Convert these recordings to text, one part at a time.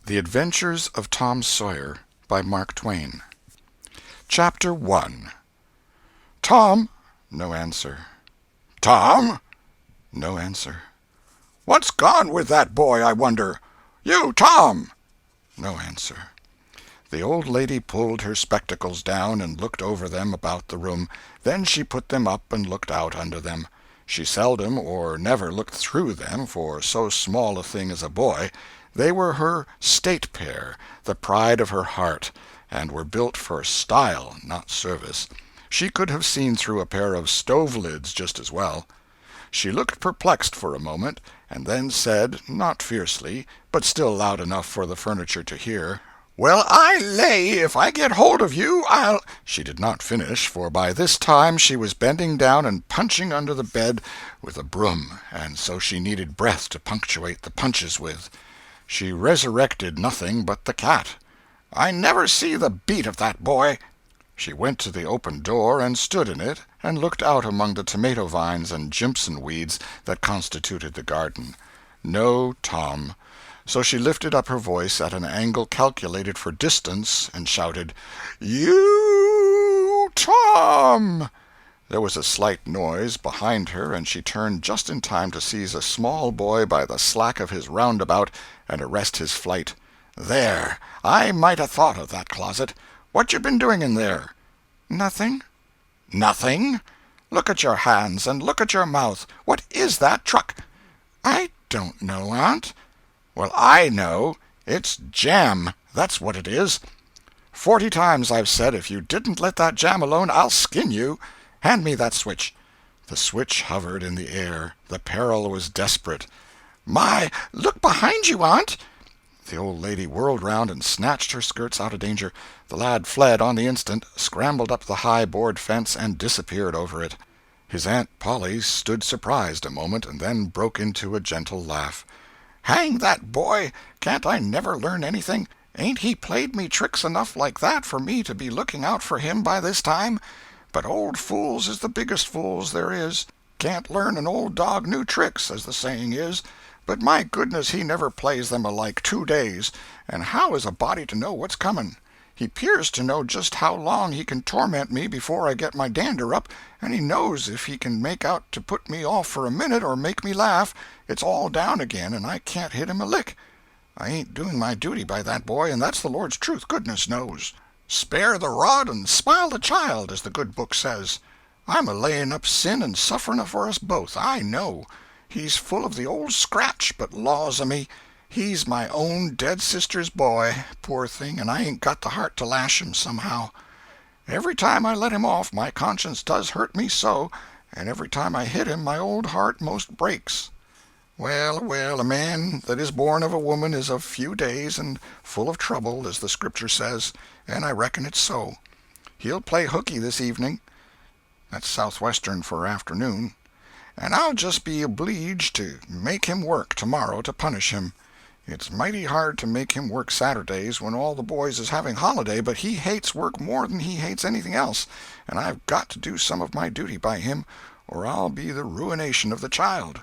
The Adventures of Tom Sawyer by Mark Twain. Chapter 1. Tom? No answer. Tom? No answer. What's gone with that boy, I wonder? You, Tom? No answer. The old lady pulled her spectacles down and looked over them about the room. Then she put them up and looked out under them. She seldom or never looked through them, for so small a thing as a boy. They were her state pair, the pride of her heart, and were built for style, not service. She could have seen through a pair of stove-lids just as well. She looked perplexed for a moment, and then said, not fiercely, but still loud enough for the furniture to hear, "Well, I lay if I get hold of you, I'll—" She did not finish, for by this time she was bending down and punching under the bed with a broom, and so she needed breath to punctuate the punches with. She resurrected nothing but the cat. "I never see the beat of that boy." She went to the open door and stood in it, and looked out among the tomato vines and jimpson weeds that constituted the garden. No Tom. So she lifted up her voice at an angle calculated for distance, and shouted, "You, Tom!" There was a slight noise behind her, and she turned just in time to seize a small boy by the slack of his roundabout and arrest his flight. "There! I might 'a' thought of that closet. What you been doing in there?" "Nothing." "Nothing? Look at your hands, and look at your mouth. What is that truck?" "I don't know, Aunt." "Well, I know. It's jam, that's what it is. 40 times I've said if you didn't let that jam alone I'll skin you. Hand me that switch." The switch hovered in the air. The peril was desperate. "My, look behind you, Aunt!" The old lady whirled round and snatched her skirts out of danger. The lad fled on the instant, scrambled up the high board fence, and disappeared over it. His Aunt Polly stood surprised a moment, and then broke into a gentle laugh. "Hang that boy! Can't I never learn anything? Ain't he played me tricks enough like that for me to be looking out for him by this time? But old fools is the biggest fools there is. Can't learn an old dog new tricks, as the saying is. But my goodness, he never plays them alike 2 days, and how is a body to know what's coming? He 'pears to know just how long he can torment me before I get my dander up, and he knows if he can make out to put me off for a minute or make me laugh, it's all down again and I can't hit him a lick. I ain't doing my duty by that boy, and that's the Lord's truth, goodness knows. Spare the rod and smile the child, as the good book says. I'm a-laying up sin and suffering for us both, I know. He's full of the old scratch, but laws o' me, he's my own dead sister's boy, poor thing, and I ain't got the heart to lash him somehow. Every time I let him off my conscience does hurt me so, and every time I hit him my old heart most breaks. Well, well, a man that is born of a woman is of few days and full of trouble, as the Scripture says, and I reckon it's so. He'll play hooky this evening. That's southwestern for afternoon. And I'll just be obleeged to make him work tomorrow to punish him. It's mighty hard to make him work Saturdays when all the boys is having holiday, but he hates work more than he hates anything else, and I've got to do some of my duty by him, or I'll be the ruination of the child."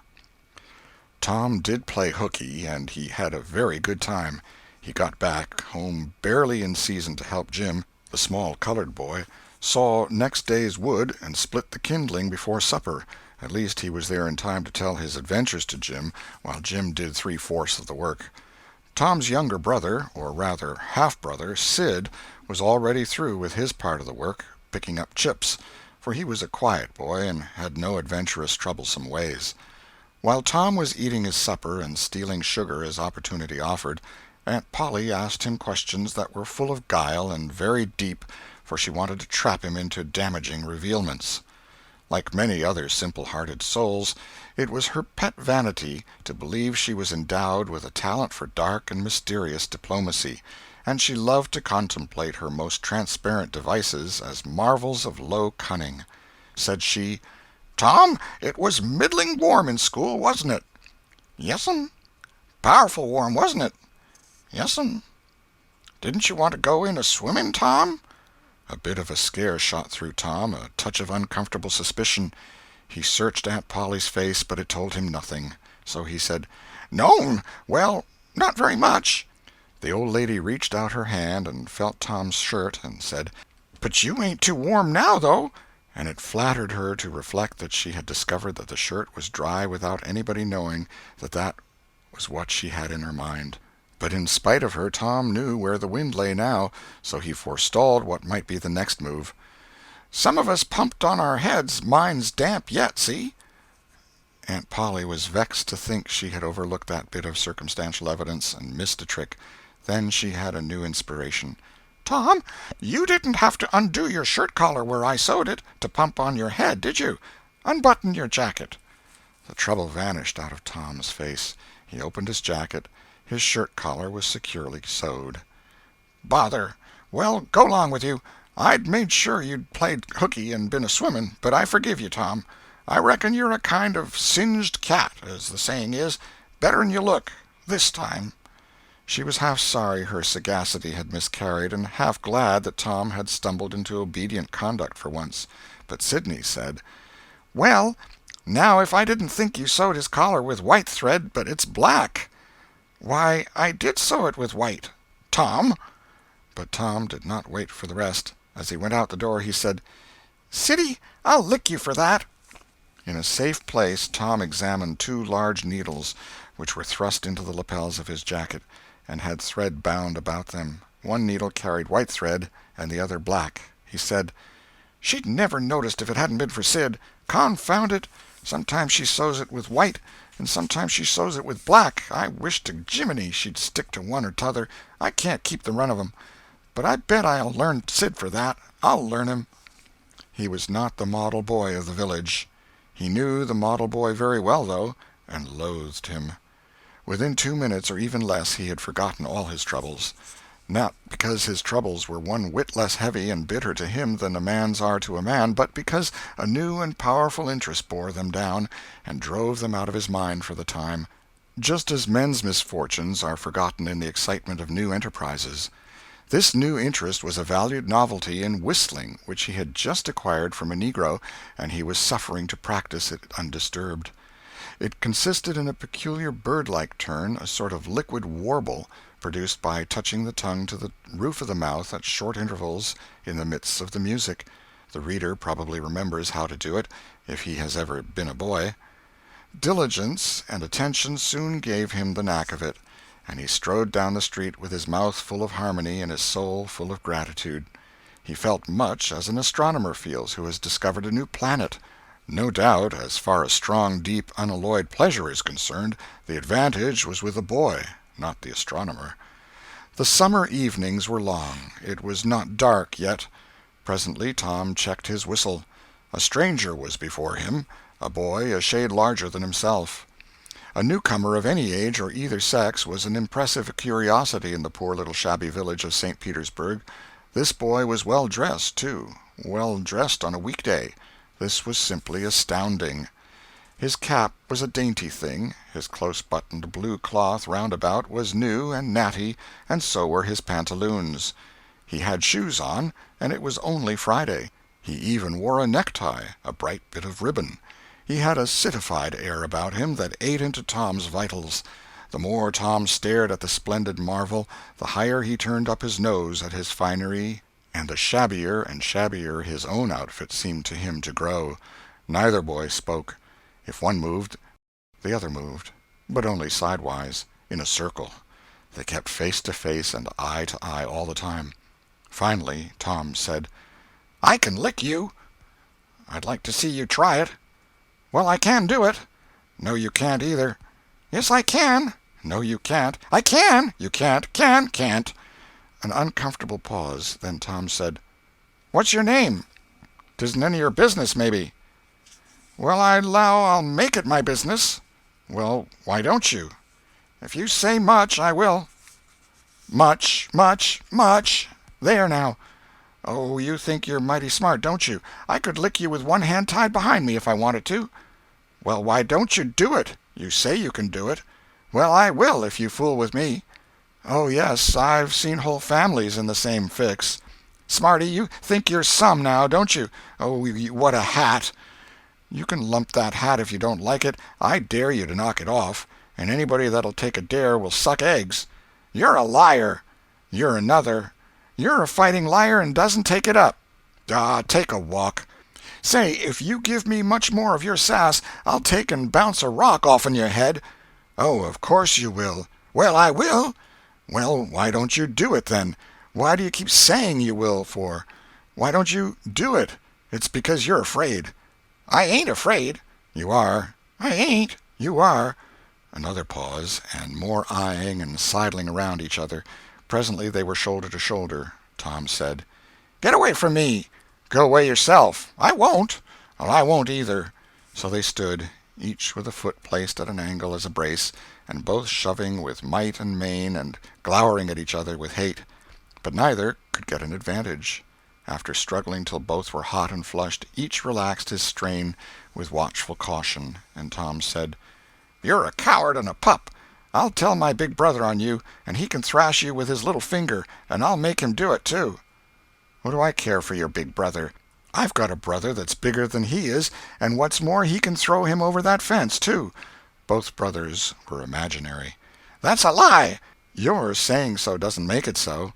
Tom did play hooky, and he had a very good time. He got back home barely in season to help Jim, the small colored boy, saw next day's wood, and split the kindling before supper. At least he was there in time to tell his adventures to Jim, while Jim did 3/4 of the work. Tom's younger brother, or rather half-brother, Sid, was already through with his part of the work, picking up chips, for he was a quiet boy and had no adventurous, troublesome ways. While Tom was eating his supper and stealing sugar as opportunity offered, Aunt Polly asked him questions that were full of guile and very deep, for she wanted to trap him into damaging revealments. Like many other simple-hearted souls, it was her pet vanity to believe she was endowed with a talent for dark and mysterious diplomacy, and she loved to contemplate her most transparent devices as marvels of low cunning. Said she, "Tom, it was middling warm in school, wasn't it?" "Yes'm." "Powerful warm, wasn't it?" "Yes'm." "Didn't you want to go in a-swimming, Tom?" A bit of a scare shot through Tom, a touch of uncomfortable suspicion. He searched Aunt Polly's face, but it told him nothing. So he said, "No'm. Well, not very much." The old lady reached out her hand and felt Tom's shirt, and said, "But you ain't too warm now, though." And it flattered her to reflect that she had discovered that the shirt was dry without anybody knowing that was what she had in her mind. But in spite of her, Tom knew where the wind lay now, so he forestalled what might be the next move. "Some of us pumped on our heads. Mine's damp yet, see?" Aunt Polly was vexed to think she had overlooked that bit of circumstantial evidence and missed a trick. Then she had a new inspiration. "Tom, you didn't have to undo your shirt collar where I sewed it, to pump on your head, did you? Unbutton your jacket." The trouble vanished out of Tom's face. He opened his jacket. His shirt collar was securely sewed. "Bother! Well, go 'long with you. I'd made sure you'd played hooky and been a-swimming, but I forgive you, Tom. I reckon you're a kind of singed cat, as the saying is, better'n you look, this time." She was half sorry her sagacity had miscarried, and half glad that Tom had stumbled into obedient conduct for once. But Sidney said, "Well, now if I didn't think you sewed his collar with white thread, but it's black." "Why, I did sew it with white, Tom." But Tom did not wait for the rest. As he went out the door, he said, "Siddy, I'll lick you for that." In a safe place Tom examined 2 large needles, which were thrust into the lapels of his jacket, and had thread bound about them. One needle carried white thread, and the other black. He said, "She'd never noticed if it hadn't been for Sid. Confound it! Sometimes she sews it with white, and sometimes she sews it with black. I wish to Jiminy she'd stick to one or t'other. I can't keep the run of 'em. But I bet I'll learn Sid for that. I'll learn him." He was not the model boy of the village. He knew the model boy very well, though, and loathed him. Within 2 minutes, or even less, he had forgotten all his troubles. Not because his troubles were one whit less heavy and bitter to him than a man's are to a man, but because a new and powerful interest bore them down and drove them out of his mind for the time, just as men's misfortunes are forgotten in the excitement of new enterprises. This new interest was a valued novelty in whistling, which he had just acquired from a negro, and he was suffering to practice it undisturbed. It consisted in a peculiar bird-like turn, a sort of liquid warble, produced by touching the tongue to the roof of the mouth at short intervals in the midst of the music. The reader probably remembers how to do it, if he has ever been a boy. Diligence and attention soon gave him the knack of it, and he strode down the street with his mouth full of harmony and his soul full of gratitude. He felt much as an astronomer feels who has discovered a new planet. No doubt, as far as strong, deep, unalloyed pleasure is concerned, the advantage was with the boy, not the astronomer. The summer evenings were long. It was not dark yet. Presently Tom checked his whistle. A stranger was before him, a boy a shade larger than himself. A newcomer of any age or either sex was an impressive curiosity in the poor little shabby village of St. Petersburg. This boy was well dressed, too, well dressed on a weekday. This was simply astounding. His cap was a dainty thing, his close-buttoned blue cloth roundabout was new and natty, and so were his pantaloons. He had shoes on, and it was only Friday. He even wore a necktie, a bright bit of ribbon. He had a citified air about him that ate into Tom's vitals. The more Tom stared at the splendid marvel, the higher he turned up his nose at his finery, and the shabbier and shabbier his own outfit seemed to him to grow. Neither boy spoke. If one moved, the other moved, but only sidewise, in a circle. They kept face to face and eye to eye all the time. Finally Tom said, "I can lick you." "I'd like to see you try it." "Well, I can do it." "No, you can't either." "Yes, I can." "No, you can't." "I can." "You can't." Can't." An uncomfortable pause. Then Tom said, "What's your name?" "'Tisn't any of your business, maybe." "Well, I 'low I'll make it my business." "Well, why don't you?" "If you say much, I will." "Much, much, much. There now." "Oh, you think you're mighty smart, don't you? I could lick you with one hand tied behind me if I wanted to." "Well, why don't you do it? You say you can do it." "Well, I will, if you fool with me." "Oh, yes, I've seen whole families in the same fix." "Smarty, you think you're some, now, don't you? Oh, what a hat!" "You can lump that hat if you don't like it. I dare you to knock it off, and anybody that'll take a dare will suck eggs." You're a liar. You're another. You're a fighting liar and doesn't take it up. Ah, take a walk. Say, if you give me much more of your sass, I'll take and bounce a rock off'n your head. Oh, of course you will. Well, I will. Well, why don't you do it, then? Why do you keep saying you will, for? Why don't you do it? It's because you're afraid. I ain't afraid. You are. I ain't. You are. Another pause, and more eyeing and sidling around each other. Presently they were shoulder to shoulder. Tom said, "Get away from me." "Go away yourself." "I won't." "Well, I won't either." So they stood, each with a foot placed at an angle as a brace, and both shoving with might and main and glowering at each other with hate. But neither could get an advantage. After struggling till both were hot and flushed, each relaxed his strain with watchful caution, and Tom said, "You're a coward and a pup. I'll tell my big brother on you, and he can thrash you with his little finger, and I'll make him do it, too." "What do I care for your big brother? I've got a brother that's bigger than he is, and what's more, he can throw him over that fence, too." Both brothers were imaginary. "That's a lie." "Your saying so doesn't make it so."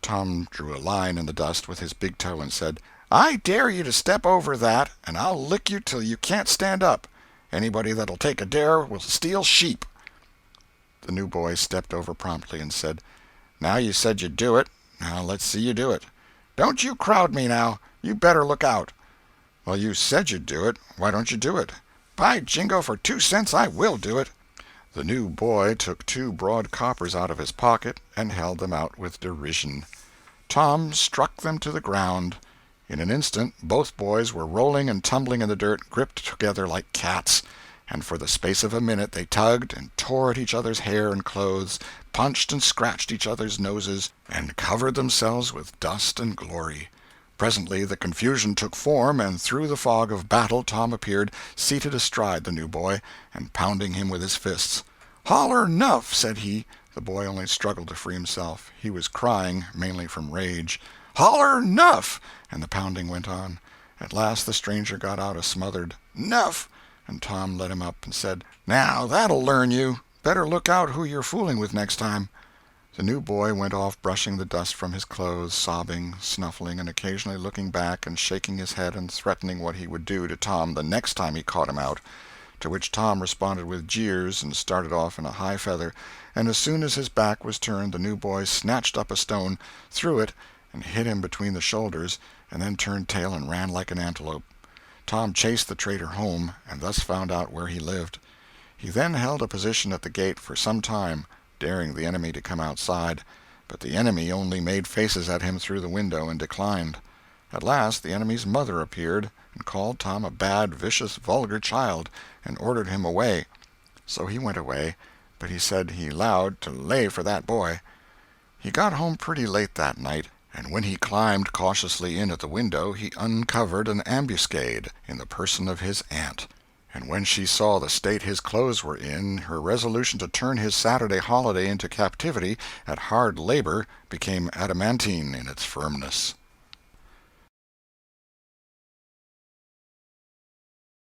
Tom drew a line in the dust with his big toe and said, "I dare you to step over that, and I'll lick you till you can't stand up. Anybody that'll take a dare will steal sheep." The new boy stepped over promptly and said, "Now you said you'd do it. Now let's see you do it." "Don't you crowd me now. You better look out." "Well, you said you'd do it. Why don't you do it?" "By jingo, for 2 cents I will do it." The new boy took 2 broad coppers out of his pocket and held them out with derision. Tom struck them to the ground. In an instant both boys were rolling and tumbling in the dirt, gripped together like cats, and for the space of a minute they tugged and tore at each other's hair and clothes, punched and scratched each other's noses, and covered themselves with dust and glory. Presently the confusion took form, and through the fog of battle Tom appeared, seated astride the new boy, and pounding him with his fists. "Holler 'nuff," said he. The boy only struggled to free himself. He was crying, mainly from rage. "Holler 'nuff," and the pounding went on. At last the stranger got out a smothered "'Nuff," and Tom let him up and said, "Now that'll learn you. Better look out who you're fooling with next time." The new boy went off brushing the dust from his clothes, sobbing, snuffling, and occasionally looking back and shaking his head and threatening what he would do to Tom the next time he caught him out, to which Tom responded with jeers and started off in a high feather, and as soon as his back was turned the new boy snatched up a stone, threw it, and hit him between the shoulders, and then turned tail and ran like an antelope. Tom chased the traitor home, and thus found out where he lived. He then held a position at the gate for some time, daring the enemy to come outside, but the enemy only made faces at him through the window and declined. At last the enemy's mother appeared, and called Tom a bad, vicious, vulgar child, and ordered him away. So he went away, but he said he 'lowed to lay for that boy. He got home pretty late that night, and when he climbed cautiously in at the window he uncovered an ambuscade in the person of his aunt. And when she saw the state his clothes were in, her resolution to turn his Saturday holiday into captivity at hard labor became adamantine in its firmness.